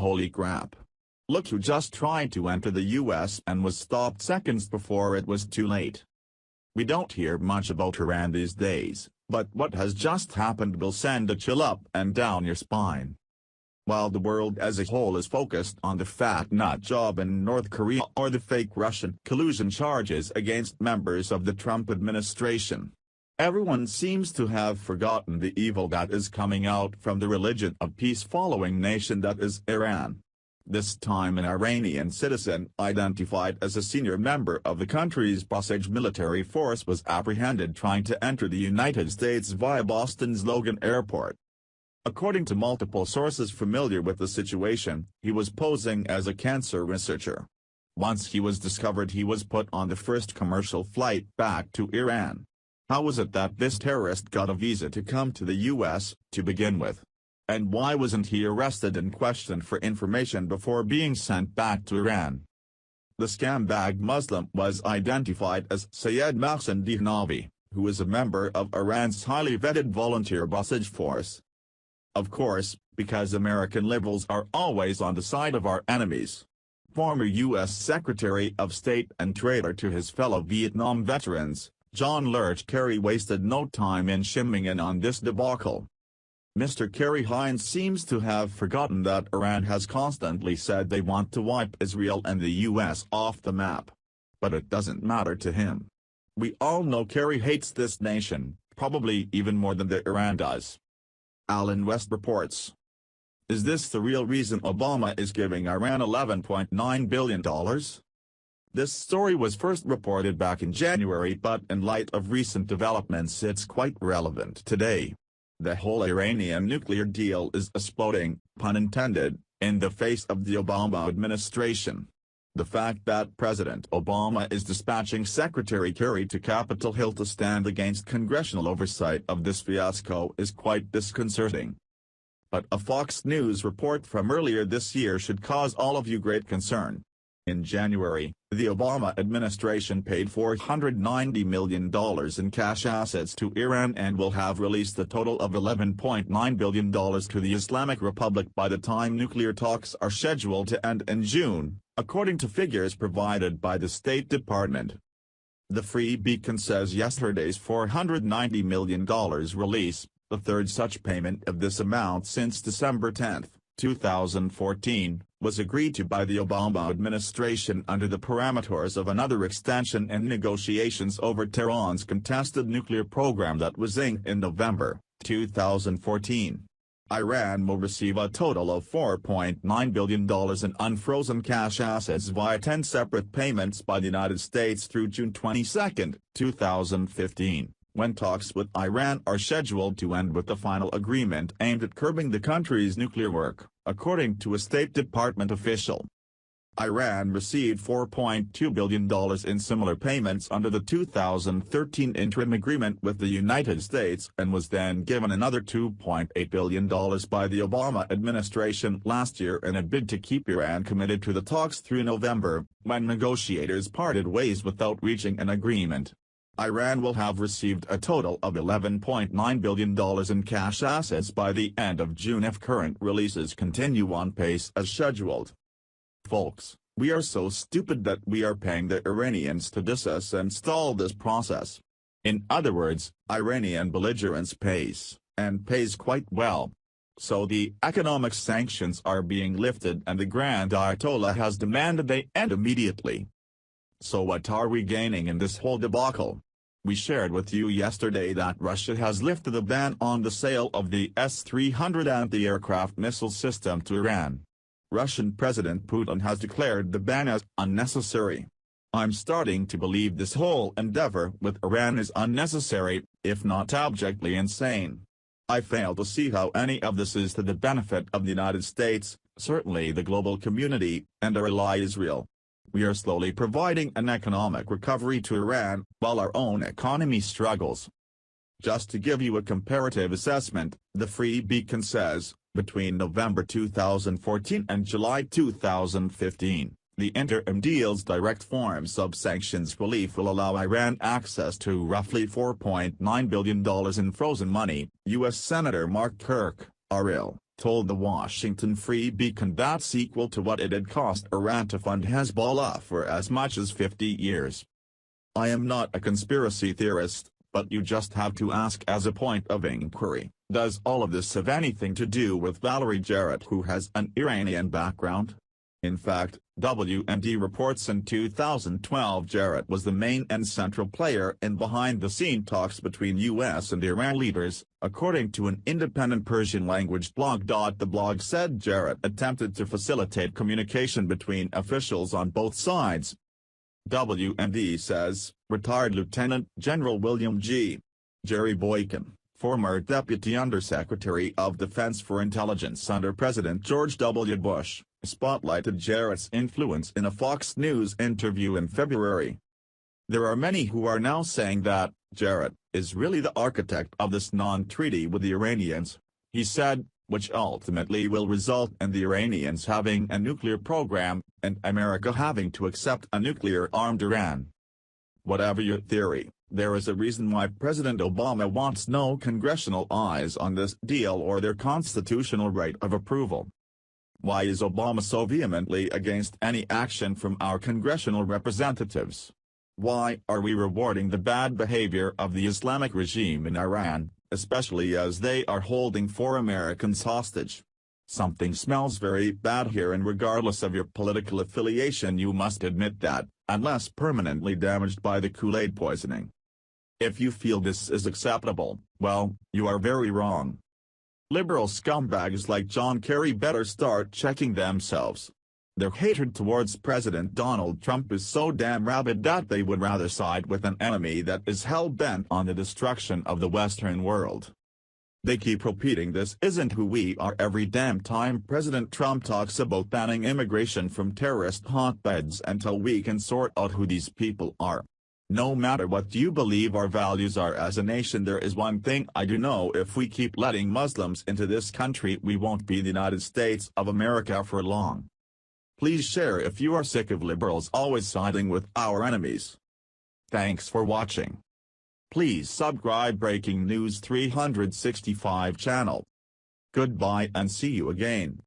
holy crap. Look who just tried to enter the US and was stopped seconds before it was too late. We don't hear much about Iran these days, but what has just happened will send a chill up and down your spine. While the world as a whole is focused on the fat nut job in North Korea or the fake Russian collusion charges against members of the Trump administration, everyone seems to have forgotten the evil that is coming out from the religion of peace-following nation that is Iran. This time an Iranian citizen identified as a senior member of the country's Basij military force was apprehended trying to enter the United States via Boston's Logan Airport. According to multiple sources familiar with the situation, he was posing as a cancer researcher. Once he was discovered, he was put on the first commercial flight back to Iran. How was it that this terrorist got a visa to come to the US, to begin with? And why wasn't he arrested and questioned for information before being sent back to Iran? The scambag Muslim was identified as Sayed Mahsen Dihnavi, who is a member of Iran's highly vetted volunteer Basij force. Of course, because American liberals are always on the side of our enemies. Former U.S. Secretary of State and traitor to his fellow Vietnam veterans, John Lurch Kerry wasted no time in shimming in on this debacle. Mr. Kerry Hines seems to have forgotten that Iran has constantly said they want to wipe Israel and the U.S. off the map. But it doesn't matter to him. We all know Kerry hates this nation, probably even more than the Iran does. Alan West reports. Is this the real reason Obama is giving Iran $11.9 billion? This story was first reported back in January, but in light of recent developments it's quite relevant today. The whole Iranian nuclear deal is exploding, pun intended, in the face of the Obama administration. The fact that President Obama is dispatching Secretary Kerry to Capitol Hill to stand against congressional oversight of this fiasco is quite disconcerting. But a Fox News report from earlier this year should cause all of you great concern. In January, the Obama administration paid $490 million in cash assets to Iran and will have released a total of $11.9 billion to the Islamic Republic by the time nuclear talks are scheduled to end in June, according to figures provided by the State Department. The Free Beacon says yesterday's $490 million release, the third such payment of this amount since December 10, 2014, was agreed to by the Obama administration under the parameters of another extension and negotiations over Tehran's contested nuclear program that was inked in November 2014. Iran will receive a total of $4.9 billion in unfrozen cash assets via 10 separate payments by the United States through June 22, 2015. When talks with Iran are scheduled to end with the final agreement aimed at curbing the country's nuclear work, according to a State Department official. Iran received $4.2 billion in similar payments under the 2013 interim agreement with the United States and was then given another $2.8 billion by the Obama administration last year in a bid to keep Iran committed to the talks through November, when negotiators parted ways without reaching an agreement. Iran will have received a total of $11.9 billion in cash assets by the end of June if current releases continue on pace as scheduled. Folks, we are so stupid that we are paying the Iranians to diss us and stall this process. In other words, Iranian belligerence pays, and pays quite well. So the economic sanctions are being lifted and the Grand Ayatollah has demanded they end immediately. So what are we gaining in this whole debacle? We shared with you yesterday that Russia has lifted a ban on the sale of the S-300 anti-aircraft missile system to Iran. Russian President Putin has declared the ban as unnecessary. I'm starting to believe this whole endeavor with Iran is unnecessary, if not abjectly insane. I fail to see how any of this is to the benefit of the United States, certainly the global community, and our ally Israel. We are slowly providing an economic recovery to Iran, while our own economy struggles. Just to give you a comparative assessment, the Free Beacon says, between November 2014 and July 2015, the interim deal's direct forms of sanctions relief will allow Iran access to roughly $4.9 billion in frozen money, U.S. Senator Mark Kirk, RL, told the Washington Free Beacon that's equal to what it had cost Iran to fund Hezbollah for as much as 50 years. I am not a conspiracy theorist, but you just have to ask as a point of inquiry, does all of this have anything to do with Valerie Jarrett, who has an Iranian background? In fact, WMD reports in 2012 Jarrett was the main and central player in behind-the-scene talks between U.S. and Iran leaders, according to an independent Persian-language blog. The blog said Jarrett attempted to facilitate communication between officials on both sides. WMD says, retired Lieutenant General William G. Jerry Boykin, former Deputy Undersecretary of Defense for Intelligence under President George W. Bush, spotlighted Jarrett's influence in a Fox News interview in February. There are many who are now saying that Jarrett is really the architect of this non-treaty with the Iranians, he said, which ultimately will result in the Iranians having a nuclear program, and America having to accept a nuclear-armed Iran. Whatever your theory, there is a reason why President Obama wants no congressional eyes on this deal or their constitutional right of approval. Why is Obama so vehemently against any action from our congressional representatives? Why are we rewarding the bad behavior of the Islamic regime in Iran, especially as they are holding 4 Americans hostage? Something smells very bad here, and regardless of your political affiliation you must admit that, unless permanently damaged by the Kool-Aid poisoning. If you feel this is acceptable, well, you are very wrong. Liberal scumbags like John Kerry better start checking themselves. Their hatred towards President Donald Trump is so damn rabid that they would rather side with an enemy that is hell-bent on the destruction of the Western world. They keep repeating this isn't who we are every damn time President Trump talks about banning immigration from terrorist hotbeds until we can sort out who these people are. No matter what you believe our values are as a nation, there is one thing I do know: if we keep letting Muslims into this country, we won't be the United States of America for long. Please share if you are sick of liberals always siding with our enemies. Thanks for watching. Please subscribe Breaking News 365 channel. Goodbye and see you again.